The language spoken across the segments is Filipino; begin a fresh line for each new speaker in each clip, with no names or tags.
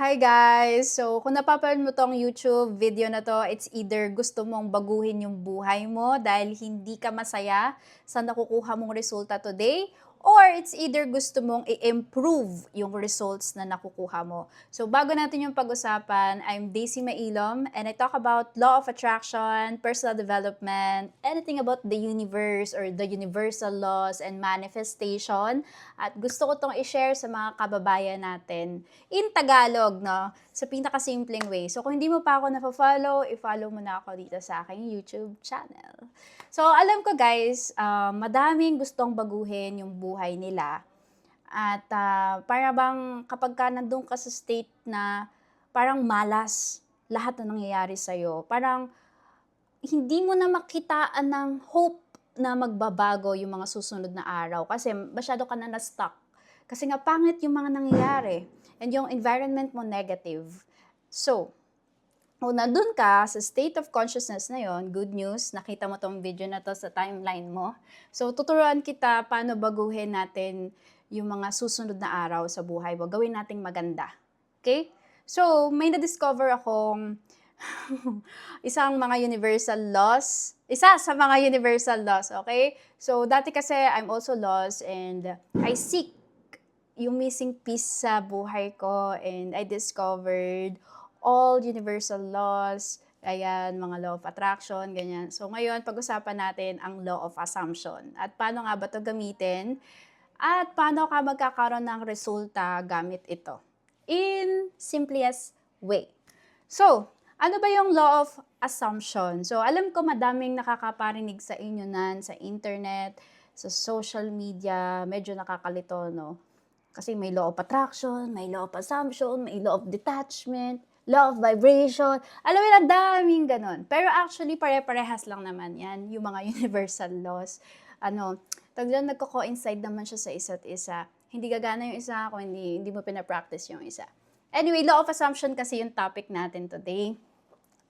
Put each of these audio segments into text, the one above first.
Hi guys! So, kung napapanood mo tong YouTube video na to, it's either gusto mong baguhin yung buhay mo dahil hindi ka masaya sa nakukuha mong resulta today, or it's either gusto mong i-improve yung results na nakukuha mo. So, bago natin yung pag-usapan, I'm Daisy Mailom and I talk about law of attraction, personal development, anything about the universe or the universal laws and manifestation. At gusto ko tong i-share sa mga kababayan natin in Tagalog, no? Sa pinakasimpleng way. So, kung hindi mo pa ako na-follow, i-follow mo na ako dito sa aking YouTube channel. So, alam ko guys, madaming gustong baguhin yung buhay nila. At para bang kapag ka nandun ka sa state na parang malas lahat na nangyayari sa'yo, parang hindi mo na makitaan ng hope na magbabago yung mga susunod na araw kasi masyado ka na na-stuck. Kasi nga pangit yung mga nangyayari and yung environment mo negative. So, kung nandun ka sa state of consciousness na yon, good news, nakita mo tong video na to sa timeline mo. So, tuturuan kita paano baguhin natin yung mga susunod na araw sa buhay mo. Gawin nating maganda. Okay? So, may na-discover akong isang mga universal laws. Isa sa mga universal laws, okay? So, dati kasi I'm also lost and I seek yung missing piece sa buhay ko and I discovered all universal laws, ayan, mga law of attraction, ganyan. So, ngayon, pag-usapan natin ang law of assumption. At paano nga ba ito gamitin? At paano ka magkakaroon ng resulta gamit ito? In simplest way. So, ano ba yung law of assumption? So, alam ko madaming nakakaparinig sa inyo nan, sa internet, sa social media, medyo nakakalito, no? Kasi may law of attraction, may law of assumption, may law of detachment, law of vibration. Alam mo yun, ang daming ganon. Pero actually, pare-parehas lang naman yan, yung mga universal laws. Nagko-coincide naman siya sa isa't isa. Hindi gagana yung isa kung hindi mo pinapractice yung isa. Anyway, law of assumption kasi yung topic natin today.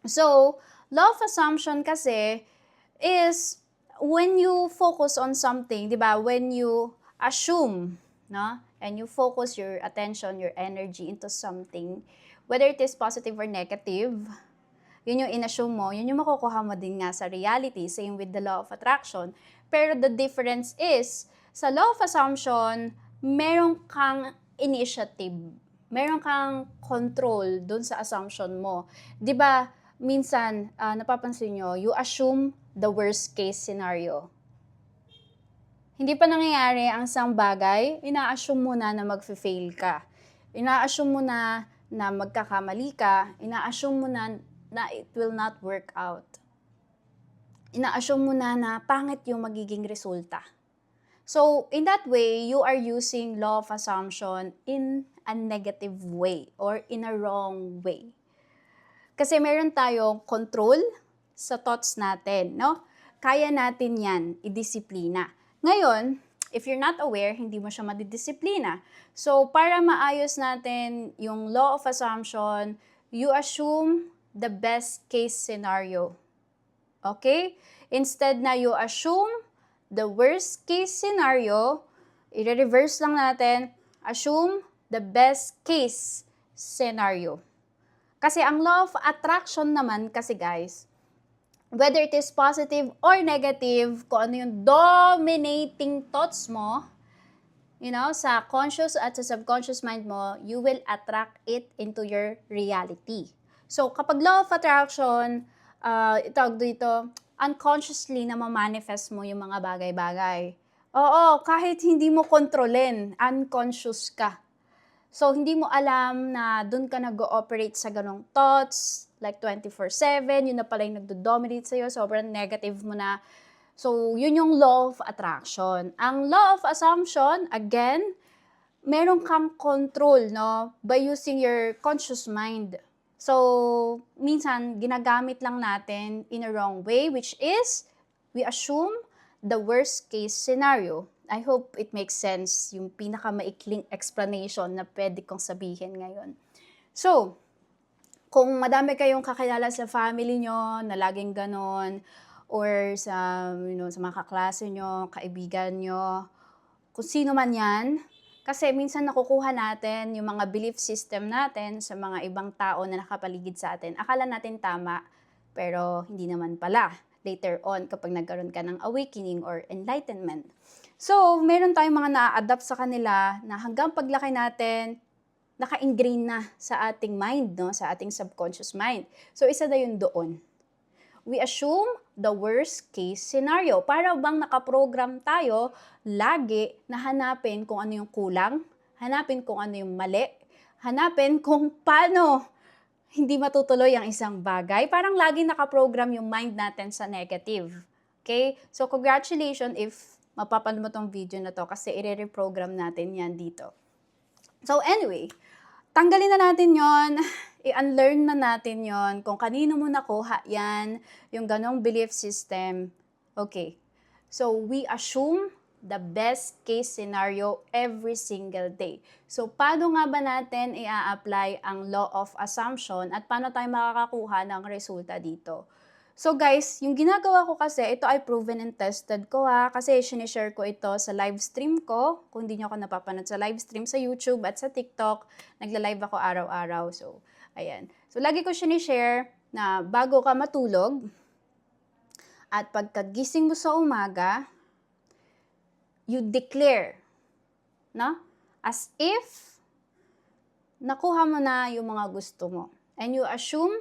So, law of assumption kasi is when you focus on something, di ba? When you assume, no? And you focus your attention, your energy into something, whether it is positive or negative, yun yung in-assume mo, yun yung makukuha mo din nga sa reality, same with the law of attraction. Pero the difference is, sa law of assumption, meron kang initiative, meron kang control dun sa assumption mo. Di ba, minsan, napapansin nyo, you assume the worst case scenario. Hindi pa nangyayari ang isang bagay, ina-assume mo na mag-fail ka. Ina-assume mo na magkakamali ka. Ina-assume mo na it will not work out. Ina-assume mo na pangit yung magiging resulta. So, in that way, you are using law of assumption in a negative way or in a wrong way. Kasi meron tayong control sa thoughts natin, no? Kaya natin yan, idisiplina. Ngayon, if you're not aware, hindi mo siya madidisiplina. So, para maayos natin yung law of assumption, you assume the best case scenario. Okay? Instead na you assume the worst case scenario, i-reverse lang natin, assume the best case scenario. Kasi ang law of attraction naman kasi guys, whether it is positive or negative, kung ano yung dominating thoughts mo, sa conscious at sa subconscious mind mo, you will attract it into your reality. So, kapag law of attraction, itawag dito, unconsciously na ma-manifest mo yung mga bagay-bagay. Oo, kahit hindi mo kontrolin, unconscious ka. So, hindi mo alam na dun ka nag-ooperate sa ganong thoughts, like 24/7, yun na pala yung nagdo-dominate sa'yo, sobrang negative mo na. So, yun yung law of attraction. Ang law of assumption, again, meron kang control, no? By using your conscious mind. So, minsan, ginagamit lang natin in a wrong way, which is, we assume the worst case scenario. I hope it makes sense yung pinakamaikling explanation na pwede kong sabihin ngayon. So, kung madami kayong kakilala sa family nyo na laging ganon, or sa mga kaklase nyo, kaibigan nyo, kung sino man yan, Kasi minsan nakukuha natin yung mga belief system natin sa mga ibang tao na nakapaligid sa atin. Akala natin tama, pero hindi naman pala. Later on, kapag nagkaroon ka ng awakening or enlightenment. So, meron tayong mga na-adapt sa kanila na hanggang paglaki natin, naka-ingrain na sa ating mind, no? Sa ating subconscious mind. So, isa na yun doon. We assume the worst case scenario. Para bang nakaprogram tayo lagi na hanapin kung ano yung kulang, hanapin kung ano yung mali, hanapin kung paano hindi matutuloy ang isang bagay. Parang lagi nakaprogram yung mind natin sa negative. Okay? So, congratulations if mapapanood mo tong video na to kasi i-reprogram natin yan dito. So, anyway, tanggalin na natin yon, i-unlearn na natin yon, kung kanino mo nakuha yan, yung ganong belief system. Okay, so we assume the best case scenario every single day. So, paano nga ba natin i-apply ang law of assumption at paano tayo makakakuha ng resulta dito? So guys, yung ginagawa ko kasi, ito ay proven and tested ko kasi sinishare ko ito sa live stream ko. Kung hindi nyo ako napapanood sa live stream sa YouTube at sa TikTok, nagla-live ako araw-araw. So, ayan. So, lagi ko sinishare na bago ka matulog at pagkagising mo sa umaga, you declare, no? As if nakuha mo na yung mga gusto mo. And you assume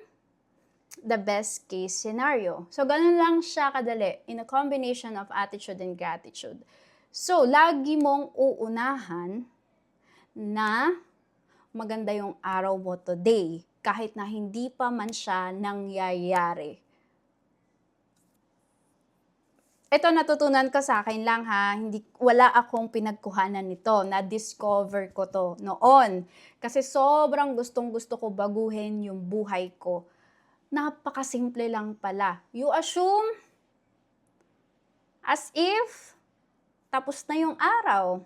the best case scenario. So, ganun lang siya kadali in a combination of attitude and gratitude. So, lagi mong uunahan na maganda yung araw mo today kahit na hindi pa man siya nangyayari. Ito natutunan ko sa akin lang wala akong pinagkuhanan nito, na-discover ko to noon. Kasi sobrang gustong-gusto ko baguhin yung buhay ko. Napakasimple lang pala. You assume as if tapos na yung araw.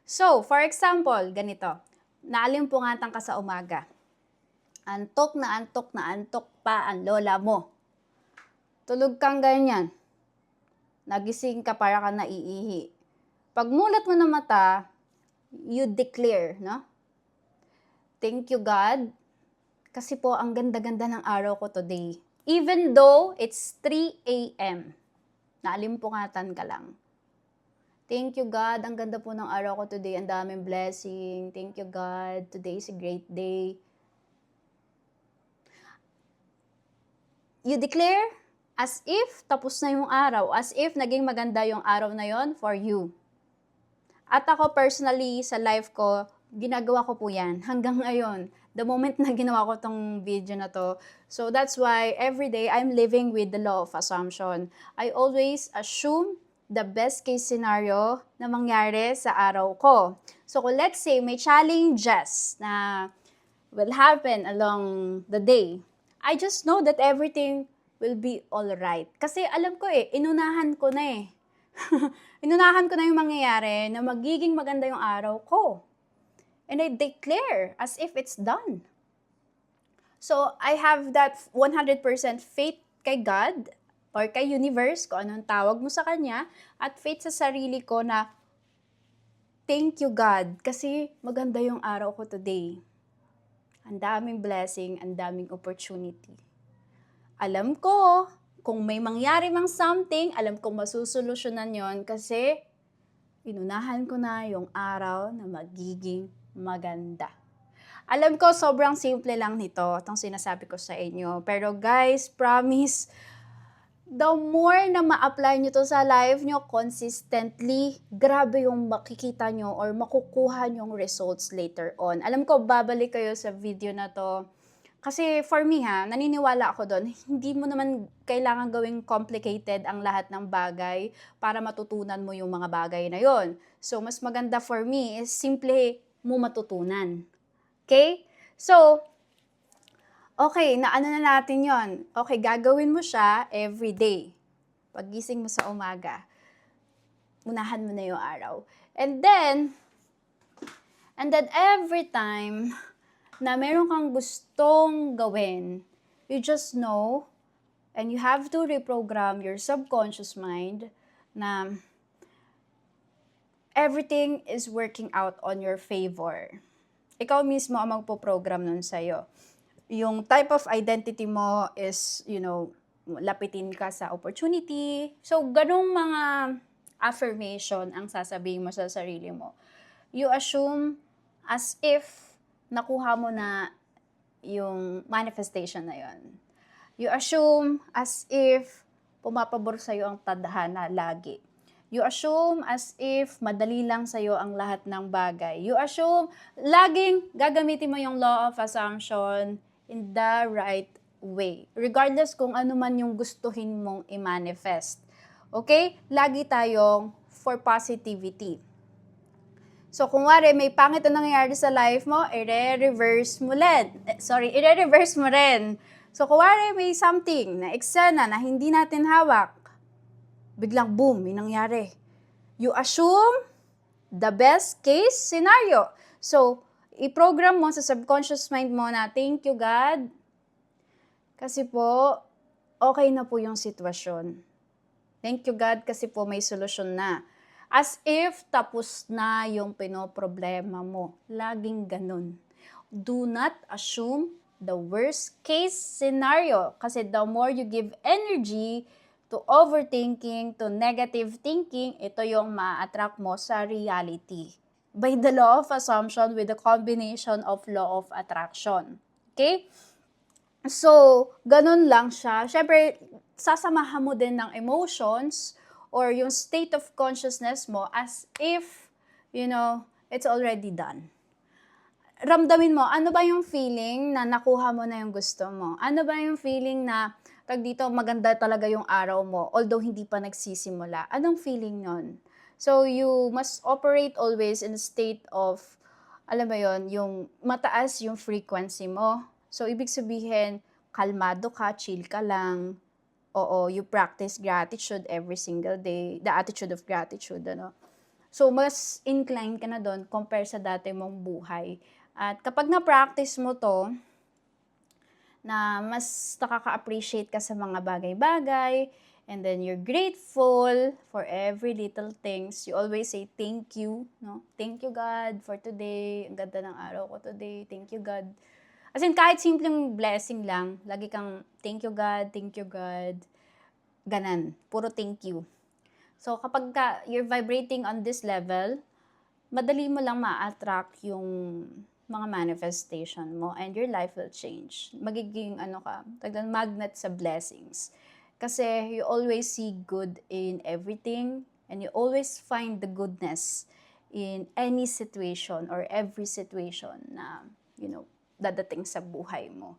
So, for example, ganito. Naalimpungatan ka sa umaga. Antok na antok na antok pa ang lola mo. Tulog kang ganyan. Nagising ka para ka naiihi. Pagmulat mo ng mata, you declare, no? Thank you, God. Kasi po, ang ganda-ganda ng araw ko today. Even though it's 3 a.m. Naalimpungatan ka lang. Thank you, God. Ang ganda po ng araw ko today. Ang daming blessing. Thank you, God. Today is a great day. You declare as if tapos na yung araw. As if naging maganda yung araw na yon for you. At ako personally, sa life ko, ginagawa ko po yan hanggang ngayon. The moment na ginawa ko tong video na to. So that's why every day I'm living with the law of assumption. I always assume the best case scenario na mangyari sa araw ko. So let's say may challenges na will happen along the day. I just know that everything will be alright. Kasi alam ko inunahan ko na Inunahan ko na yung mangyayari na magiging maganda yung araw ko. And I declare as if it's done. So, I have that 100% faith kay God or kay universe, kung anong tawag mo sa Kanya, at faith sa sarili ko na thank you God kasi maganda yung araw ko today. Ang daming blessing, ang daming opportunity. Alam ko, kung may mangyari mang something, alam kong masusolusyonan yon kasi inunahan ko na yung araw na magiging maganda. Alam ko, sobrang simple lang nito, itong sinasabi ko sa inyo. Pero guys, promise, the more na ma-apply nyo to sa life nyo consistently, grabe yung makikita nyo or makukuha nyong results later on. Alam ko, babalik kayo sa video na to. Kasi for me naniniwala ako doon, hindi mo naman kailangan gawing complicated ang lahat ng bagay para matutunan mo yung mga bagay na yon. So, mas maganda for me is simple mo matutunan. Okay? So, okay, naano na natin yon. Okay, gagawin mo siya every day. Paggising mo sa umaga, unahan mo na yung araw. And then every time na meron kang gustong gawin, you just know, and you have to reprogram your subconscious mind na everything is working out on your favor. Ikaw mismo ang magpo-program nun sa'yo. Yung type of identity mo is, lapitin ka sa opportunity. So, ganung mga affirmation ang sasabihin mo sa sarili mo. You assume as if nakuha mo na yung manifestation na yon. You assume as if pumapabor sa'yo ang tadhana lagi. You assume as if madali lang sa'yo ang lahat ng bagay. You assume laging gagamitin mo yung law of assumption in the right way. Regardless kung ano man yung gustuhin mong i-manifest. Okay? Lagi tayong for positivity. So, kung wari, may pangit na nangyayari sa life mo, i-reverse mo rin. So, kung wari, may something na eksena na hindi natin hawak, biglang boom, may nangyari. You assume the best case scenario. So, i-program mo sa subconscious mind mo na, thank you God, kasi po, okay na po yung sitwasyon. Thank you God kasi po may solusyon na. As if tapos na yung pinoproblema mo. Laging ganun. Do not assume the worst case scenario. Kasi the more you give energy to overthinking, to negative thinking, ito yung ma-attract mo sa reality. By the law of assumption with the combination of law of attraction. Okay? So, ganun lang siya. Siyempre, sasamahan mo din ng emotions or yung state of consciousness mo as if, it's already done. Ramdamin mo, ano ba yung feeling na nakuha mo na yung gusto mo? Ano ba yung feeling na, dito, maganda talaga yung araw mo, although hindi pa nagsisimula? Anong feeling nun? So, you must operate always in a state of, alam mo yon, yung mataas yung frequency mo. So, ibig sabihin, kalmado ka, chill ka lang. Oo, you practice gratitude every single day. The attitude of gratitude, So, mas inclined ka na doon compare sa dati mong buhay. At kapag na-practice mo to, na mas nakaka-appreciate ka sa mga bagay-bagay, and then you're grateful for every little things. You always say, thank you, no? Thank you, God, for today. Ang ganda ng araw ko today. Thank you, God. As in, kahit simpleng blessing lang, lagi kang, thank you, God, thank you, God. Ganan. Puro thank you. So, kapag you're vibrating on this level, madali mo lang ma-attract yung mga manifestation mo and your life will change. Magiging, magnet sa blessings. Kasi you always see good in everything and you always find the goodness in any situation or every situation na, dadating sa buhay mo.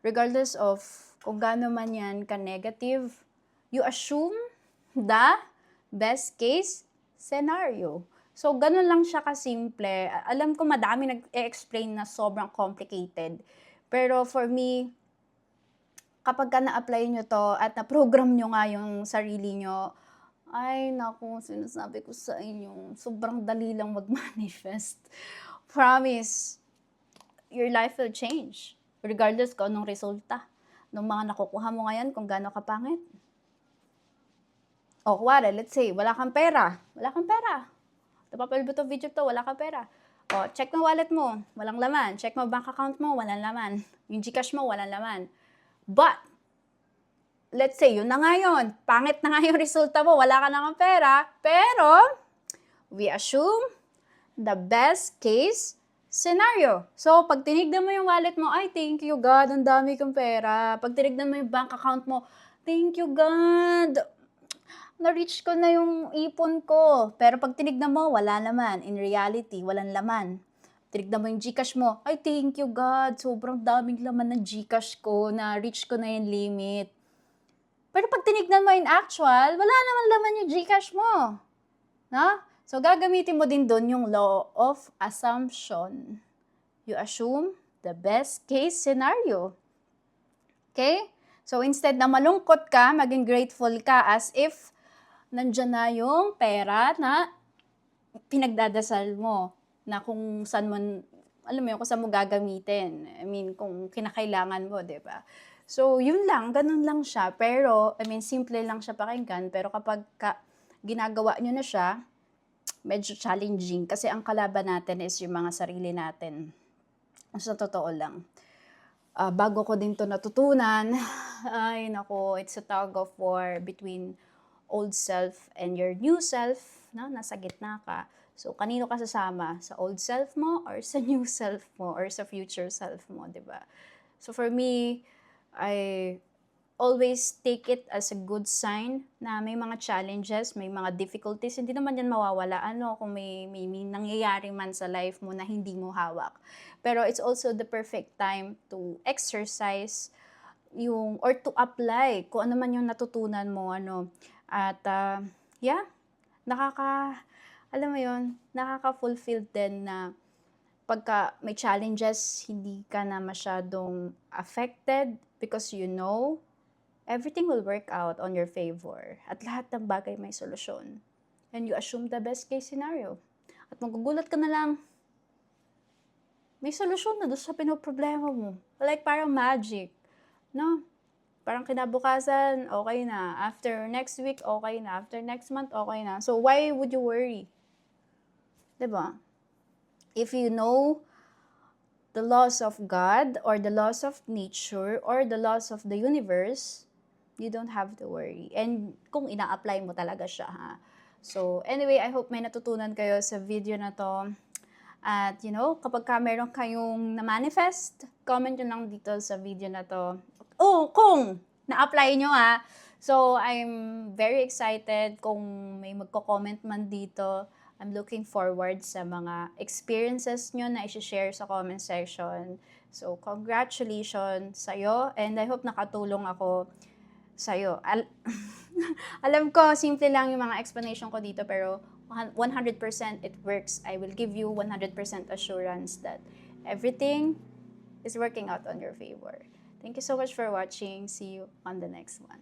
Regardless of kung gaano man yan ka-negative, you assume the best case scenario. So, ganun lang siya kasimple. Alam ko madami nag-explain na sobrang complicated. Pero for me, kapag ka na-apply nyo to at na-program nyo nga yung sarili nyo, ay naku, sinasabi ko sa inyo, sobrang dali lang mag-manifest. Promise, your life will change. Regardless kung anong resulta ng mga nakukuha mo ngayon, kung gaano kapangit. O, kuwari, let's say, wala kang pera. Napapalbo to video to, wala kang pera. O, check mo wallet mo, walang laman. Check mo bank account mo, walang laman. Yung Gcash mo, walang laman. But, let's say, yun na nga yun. Pangit na nga yung resulta mo, wala ka na kang pera. Pero, we assume the best case scenario. So, pag tinignan mo yung wallet mo, ay, thank you God, ang dami kong pera. Pag tinignan mo yung bank account mo, thank you God, na-reach ko na yung ipon ko. Pero pag tinignan mo, wala naman. In reality, walang laman. Tinignan mo yung Gcash mo, ay, thank you God, sobrang daming laman ng Gcash ko, na-reach ko na yung limit. Pero pag tinignan mo in actual, wala naman laman yung Gcash mo. No? So, gagamitin mo din doon yung law of assumption. You assume the best case scenario. Okay? So, instead na malungkot ka, maging grateful ka as if nandyan na yung pera na pinagdadasal mo. Na kung saan mo, alam mo yun, kung saan mo gagamitin. I mean, kung kinakailangan mo, di ba? So, yun lang, ganun lang siya. Pero, simple lang siya pakinggan. Pero kapag ginagawa nyo na siya, medyo challenging kasi ang kalaban natin is yung mga sarili natin. Sa totoo lang. Bago ko din to natutunan, ay nako, it's a tug of war between old self and your new self, no? Nasa gitna ka. So, kanino ka sasama? Sa old self mo or sa new self mo or sa future self mo, di ba? So, for me, I always take it as a good sign na may mga challenges, may mga difficulties, hindi naman yan mawawala. Kung may nangyayari man sa life mo na hindi mo hawak. Pero it's also the perfect time to exercise or to apply kung ano man yung natutunan mo, At, alam mo yun, nakaka-fulfill din na pagka may challenges, hindi ka na masyadong affected because everything will work out on your favor. At lahat ng bagay may solusyon. And you assume the best case scenario. At magugulat ka na lang, may solusyon na doon sa pinoproblema mo. Like parang magic. No? Parang kinabukasan, okay na. After next week, okay na. After next month, okay na. So why would you worry? Diba? If you know the laws of God or the laws of nature or the laws of the universe, you don't have to worry. And kung ina-apply mo talaga siya, ha? So, anyway, I hope may natutunan kayo sa video na to. At, kapag meron kayong na-manifest, comment nyo lang dito sa video na to. Kung na-apply nyo, ha? So, I'm very excited kung may magko-comment man dito. I'm looking forward sa mga experiences nyo na i-share sa comment section. So, congratulations sa'yo. And I hope nakatulong ako sa'yo. Alam ko, simple lang yung mga explanation ko dito, pero 100% it works. I will give you 100% assurance that everything is working out on your favor. Thank you so much for watching. See you on the next one.